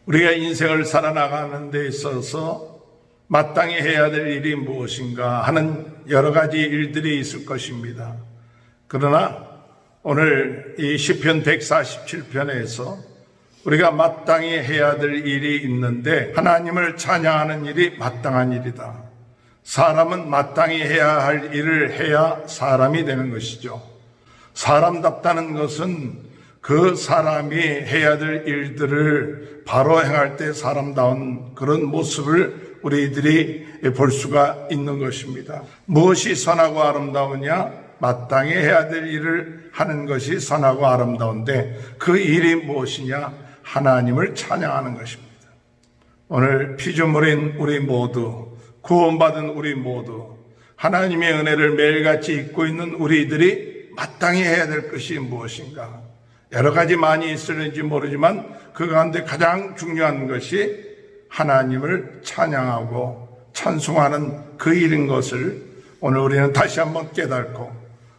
우리가 인생을 살아나가는 데 있어서 마땅히 해야 될 일이 무엇인가 하는 여러 가지 일들이 있을 것입니다. 그러나 오늘 이 시편 147편에서 우리가 마땅히 해야 될 일이 있는데 하나님을 찬양하는 일이 마땅한 일이다. 사람은 마땅히 해야 할 일을 해야 사람이 되는 것이죠. 사람답다는 것은 그 사람이 해야 될 일들을 바로 행할 때 사람다운 그런 모습을 우리들이 볼 수가 있는 것입니다. 무엇이 선하고 아름다우냐? 마땅히 해야 될 일을 하는 것이 선하고 아름다운데 그 일이 무엇이냐? 하나님을 찬양하는 것입니다. 오늘 피조물인 우리 모두, 구원받은 우리 모두, 하나님의 은혜를 매일같이 잊고 있는 우리들이 마땅히 해야 될 것이 무엇인가? 여러 가지 많이 있을는지 모르지만 그 가운데 가장 중요한 것이 하나님을 찬양하고 찬송하는 그 일인 것을 오늘 우리는 다시 한번 깨닫고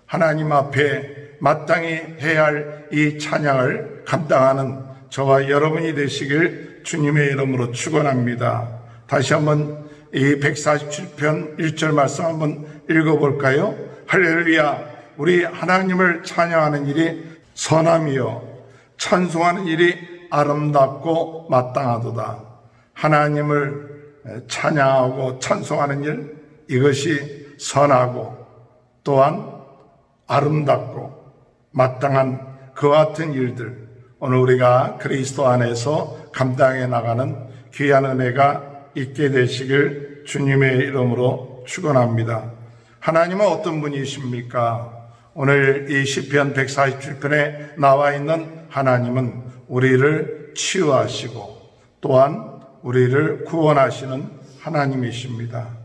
하나님 앞에 마땅히 해야 할 이 찬양을 감당하는 저와 여러분이 되시길 주님의 이름으로 축원합니다. 다시 한번 이 147편 1절 말씀 한번 읽어볼까요? 할렐루야, 우리 하나님을 찬양하는 일이 선함이요 찬송하는 일이 아름답고 마땅하도다. 하나님을 찬양하고 찬송하는 일, 이것이 선하고 또한 아름답고 마땅한 그와 같은 일들, 오늘 우리가 그리스도 안에서 감당해 나가는 귀한 은혜가 있게 되시길 주님의 이름으로 축원합니다. 하나님은 어떤 분이십니까? 오늘 이 시편 147편에 나와 있는 하나님은 우리를 치유하시고 또한 우리를 구원하시는 하나님이십니다.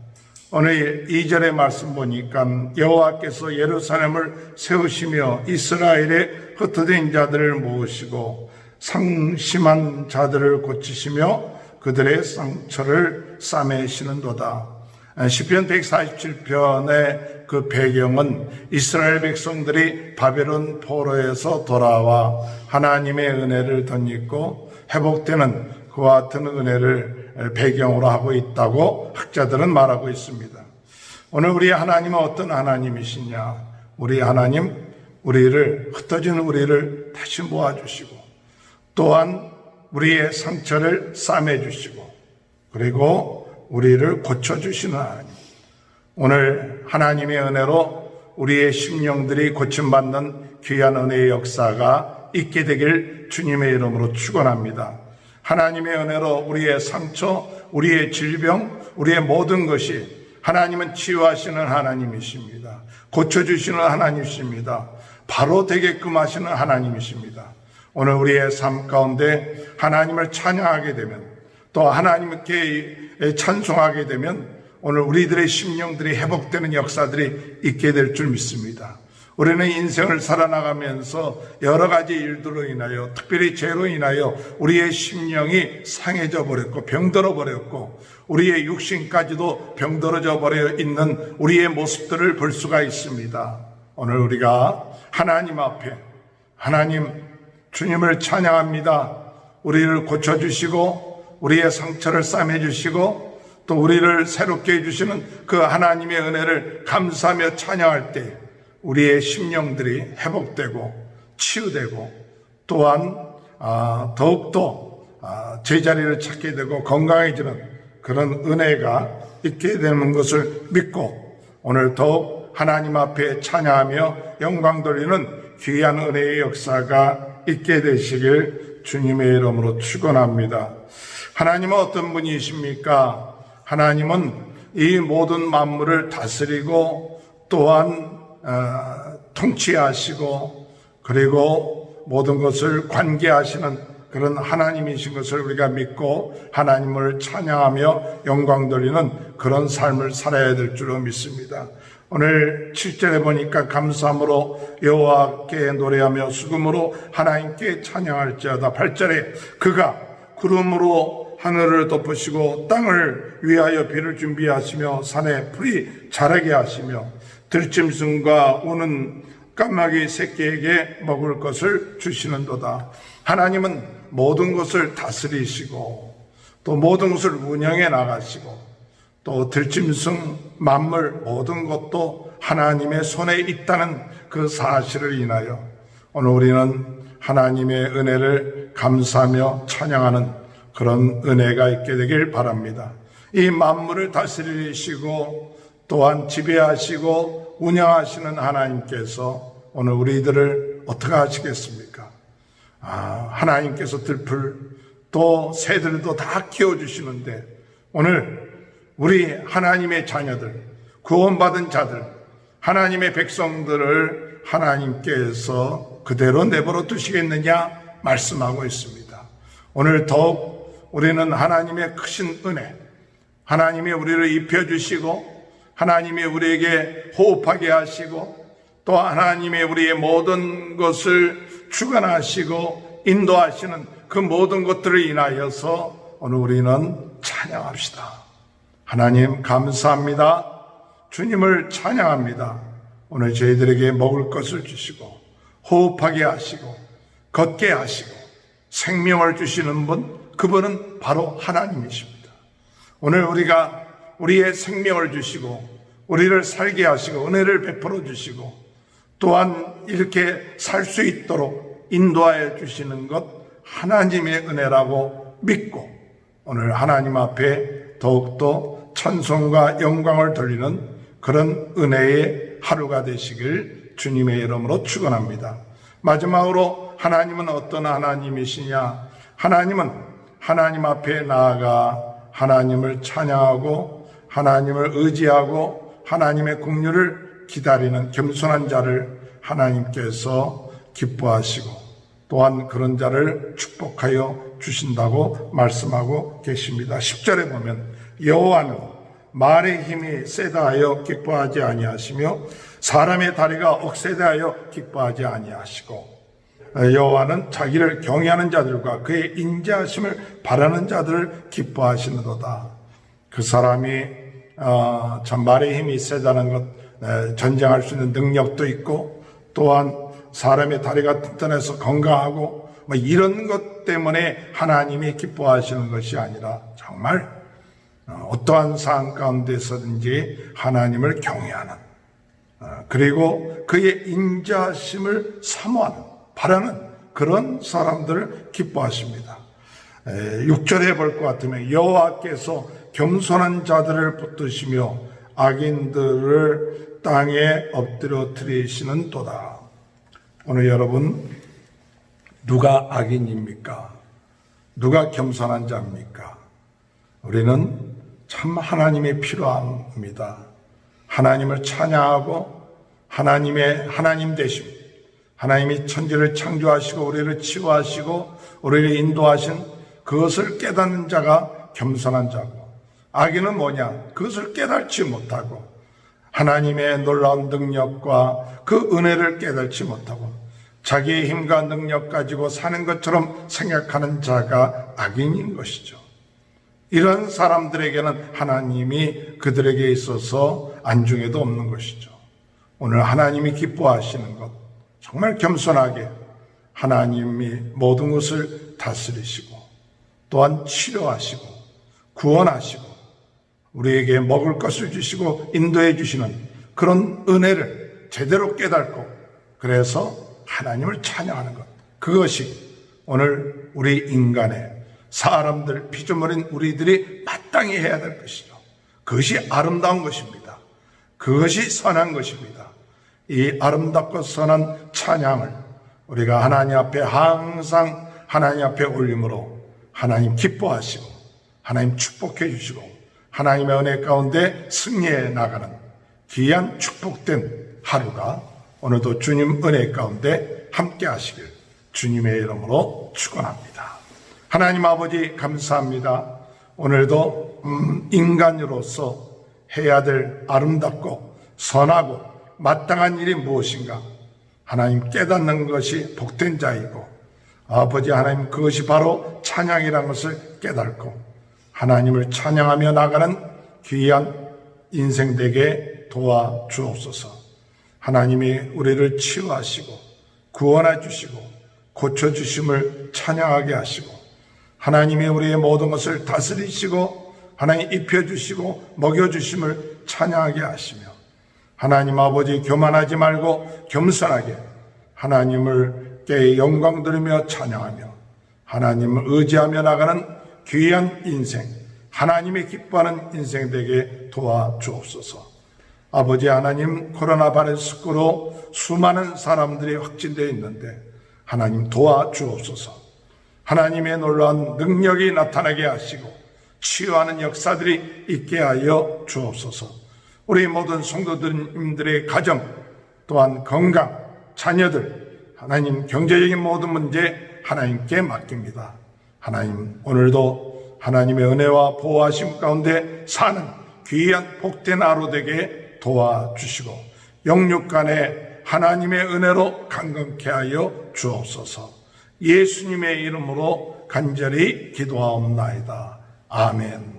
오늘 2절의 말씀 보니까 여호와께서 예루살렘을 세우시며 이스라엘의 흩어진 자들을 모으시고 상심한 자들을 고치시며 그들의 상처를 싸매시는도다. 시편 147편의 그 배경은 이스라엘 백성들이 바벨론 포로에서 돌아와 하나님의 은혜를 덧입고 회복되는 그와 같은 은혜를 배경으로 하고 있다고 학자들은 말하고 있습니다. 오늘 우리 하나님은 어떤 하나님이시냐? 우리 하나님, 우리를 흩어진 우리를 다시 모아주시고 또한 우리의 상처를 싸매주시고 그리고 우리를 고쳐주시는 하나님. 오늘 하나님의 은혜로 우리의 심령들이 고침받는 귀한 은혜의 역사가 있게 되길 주님의 이름으로 축원합니다. 하나님의 은혜로 우리의 상처, 우리의 질병, 우리의 모든 것이 하나님은 치유하시는 하나님이십니다. 고쳐주시는 하나님이십니다. 바로 되게끔 하시는 하나님이십니다. 오늘 우리의 삶 가운데 하나님을 찬양하게 되면 또 하나님께 찬송하게 되면 오늘 우리들의 심령들이 회복되는 역사들이 있게 될 줄 믿습니다. 우리는 인생을 살아나가면서 여러 가지 일들로 인하여 특별히 죄로 인하여 우리의 심령이 상해져 버렸고 병들어 버렸고 우리의 육신까지도 병들어져 버려 있는 우리의 모습들을 볼 수가 있습니다. 오늘 우리가 하나님 앞에 하나님 주님을 찬양합니다. 우리를 고쳐주시고 우리의 상처를 싸매주시고 또 우리를 새롭게 해주시는 그 하나님의 은혜를 감사하며 찬양할 때 우리의 심령들이 회복되고 치유되고 또한 더욱더 제자리를 찾게 되고 건강해지는 그런 은혜가 있게 되는 것을 믿고 오늘 더욱 하나님 앞에 찬양하며 영광 돌리는 귀한 은혜의 역사가 있게 되시길 주님의 이름으로 축원합니다. 하나님은 어떤 분이십니까? 하나님은 이 모든 만물을 다스리고 또한 통치하시고 그리고 모든 것을 관계하시는 그런 하나님이신 것을 우리가 믿고 하나님을 찬양하며 영광 돌리는 그런 삶을 살아야 될 줄로 믿습니다. 오늘 7절에 보니까 감사함으로 여호와께 노래하며 수금으로 하나님께 찬양할지어다. 8절에 그가 구름으로 하늘을 덮으시고 땅을 위하여 비를 준비하시며 산에 풀이 자라게 하시며 들짐승과 우는 까마귀 새끼에게 먹을 것을 주시는도다. 하나님은 모든 것을 다스리시고 또 모든 것을 운영해 나가시고 또 들짐승 만물 모든 것도 하나님의 손에 있다는 그 사실을 인하여 오늘 우리는 하나님의 은혜를 감사하며 찬양하는 그런 은혜가 있게 되길 바랍니다. 이 만물을 다스리시고 또한 지배하시고 운영하시는 하나님께서 오늘 우리들을 어떻게 하시겠습니까? 하나님께서 들풀 또 새들도 다 키워주시는데 오늘 우리 하나님의 자녀들, 구원받은 자들, 하나님의 백성들을 하나님께서 그대로 내버려 두시겠느냐 말씀하고 있습니다. 오늘 더욱 우리는 하나님의 크신 은혜, 하나님이 우리를 입혀주시고 하나님이 우리에게 호흡하게 하시고 또 하나님이 우리의 모든 것을 주관하시고 인도하시는 그 모든 것들을 인하여서 오늘 우리는 찬양합시다. 하나님 감사합니다. 주님을 찬양합니다. 오늘 저희들에게 먹을 것을 주시고 호흡하게 하시고 걷게 하시고 생명을 주시는 분, 그분은 바로 하나님이십니다. 오늘 우리가 우리의 생명을 주시고 우리를 살게 하시고 은혜를 베풀어 주시고 또한 이렇게 살 수 있도록 인도하여 주시는 것 하나님의 은혜라고 믿고 오늘 하나님 앞에 더욱더 찬송과 영광을 돌리는 그런 은혜의 하루가 되시길 주님의 이름으로 축원합니다. 마지막으로 하나님은 어떤 하나님이시냐? 하나님은 하나님 앞에 나아가 하나님을 찬양하고 하나님을 의지하고 하나님의 긍휼을 기다리는 겸손한 자를 하나님께서 기뻐하시고 또한 그런 자를 축복하여 주신다고 말씀하고 계십니다. 10절에 보면 여호와는 말의 힘이 세다 하여 기뻐하지 아니하시며 사람의 다리가 억세다 하여 기뻐하지 아니하시고 여호와는 자기를 경외하는 자들과 그의 인자하심을 바라는 자들을 기뻐하시는도다. 그 사람이 참 말의 힘이 세다는 것, 전쟁할 수 있는 능력도 있고 또한 사람의 다리가 튼튼해서 건강하고 이런 것 때문에 하나님이 기뻐하시는 것이 아니라 정말 어떠한 상황 가운데서든지 하나님을 경외하는 그리고 그의 인자심을 사모하는 바라는 그런 사람들을 기뻐하십니다. 6절에 볼 것 같으면 여호와께서 겸손한 자들을 붙드시며 악인들을 땅에 엎드려뜨리시는 도다. 오늘 여러분 누가 악인입니까? 누가 겸손한 자입니까? 우리는 참 하나님이 필요합니다. 하나님을 찬양하고 하나님 되심, 하나님이 천지를 창조하시고 우리를 치유하시고 우리를 인도하신 그것을 깨닫는 자가 겸손한 자고, 악인은 뭐냐? 그것을 깨닫지 못하고 하나님의 놀라운 능력과 그 은혜를 깨닫지 못하고 자기의 힘과 능력 가지고 사는 것처럼 생각하는 자가 악인인 것이죠. 이런 사람들에게는 하나님이 그들에게 있어서 안중에도 없는 것이죠. 오늘 하나님이 기뻐하시는 것, 정말 겸손하게 하나님이 모든 것을 다스리시고 또한 치료하시고 구원하시고 우리에게 먹을 것을 주시고 인도해 주시는 그런 은혜를 제대로 깨닫고 그래서 하나님을 찬양하는 것, 그것이 오늘 우리 인간의 사람들, 피조물인 우리들이 마땅히 해야 될 것이죠. 그것이 아름다운 것입니다. 그것이 선한 것입니다. 이 아름답고 선한 찬양을 우리가 하나님 앞에 항상 하나님 앞에 올림으로 하나님 기뻐하시고 하나님 축복해 주시고 하나님의 은혜 가운데 승리해 나가는 귀한 축복된 하루가 오늘도 주님 은혜 가운데 함께 하시길 주님의 이름으로 축원합니다. 하나님 아버지 감사합니다. 오늘도 인간으로서 해야 될 아름답고 선하고 마땅한 일이 무엇인가 하나님 깨닫는 것이 복된 자이고 아버지 하나님 그것이 바로 찬양이라는 것을 깨닫고 하나님을 찬양하며 나가는 귀한 인생 되게 도와주옵소서. 하나님이 우리를 치유하시고 구원해 주시고 고쳐주심을 찬양하게 하시고 하나님이 우리의 모든 것을 다스리시고 하나님 입혀주시고 먹여주심을 찬양하게 하시며 하나님 아버지 교만하지 말고 겸손하게 하나님을 께 영광 들으며 찬양하며 하나님을 의지하며 나가는 귀한 인생, 하나님이 기뻐하는 인생 되게 도와주옵소서. 아버지 하나님, 코로나 바이러스로 수많은 사람들이 확진되어 있는데 하나님 도와주옵소서. 하나님의 놀라운 능력이 나타나게 하시고 치유하는 역사들이 있게 하여 주옵소서. 우리 모든 성도님들의 가정, 또한 건강, 자녀들, 하나님 경제적인 모든 문제 하나님께 맡깁니다. 하나님 오늘도 하나님의 은혜와 보호하심 가운데 사는 귀한 복된 하루 되게 도와주시고 영육간에 하나님의 은혜로 강건케 하여 주옵소서. 예수님의 이름으로 간절히 기도하옵나이다. 아멘.